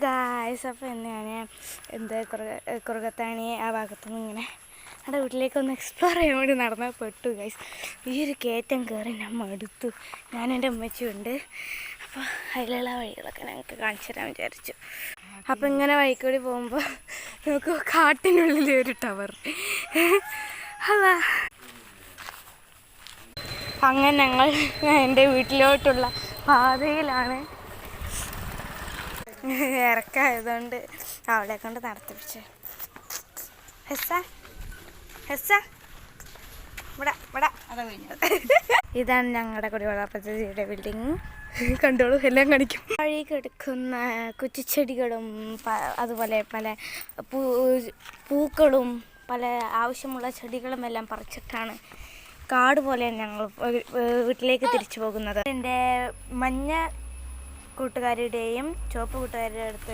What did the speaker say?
Guys, അപ്പോൾ ഇന്ന് ഞാൻ കുറുകത്താണി ആ ഭാഗത്തുനിന്ന് ഇങ്ങനെ എൻ്റെ വീട്ടിലേക്കൊന്ന് എക്സ്പ്ലോർ ചെയ്യാൻ വേണ്ടി നടന്നാൽ പെട്ടു ഗൈസ്. ഈ ഒരു കയറ്റം കയറി നമ്മൾ എടുത്തു. ഞാനും എൻ്റെ ഉമ്മച്ചിയുണ്ട്. അപ്പോൾ അതിലുള്ള വഴികളൊക്കെ ഞങ്ങൾക്ക് കാണിച്ചു തരാൻ വിചാരിച്ചു. അപ്പോൾ ഇങ്ങനെ വഴിക്കൂടി പോകുമ്പോൾ നമുക്ക് കാട്ടിനുള്ളിൽ ഒരു ടവർ. അതാ അങ്ങനെ ഞങ്ങൾ എൻ്റെ വീട്ടിലോട്ടുള്ള പാതയിലാണ്. ഇറക്കായതുകൊണ്ട് അവളെ കൊണ്ട് നടത്തിപ്പിച്ച്. ഇതാണ് ഞങ്ങളുടെ കുടിവെള്ള പദ്ധതിയുടെ ബിൽഡിങ്. കണ്ടോളൂ, എല്ലാം കാണിക്കും. വഴി കിടക്കുന്ന കുറ്റിച്ചെടികളും അതുപോലെ പല പൂക്കളും പല ആവശ്യമുള്ള ചെടികളും എല്ലാം പറിച്ചിട്ടാണ് കാട് പോലെ ഞങ്ങൾ വീട്ടിലേക്ക് തിരിച്ചു പോകുന്നത്. എൻ്റെ മഞ്ഞ കൂട്ടുകാരുടെയും ചുവപ്പ് കൂട്ടുകാരുടെ അടുത്ത്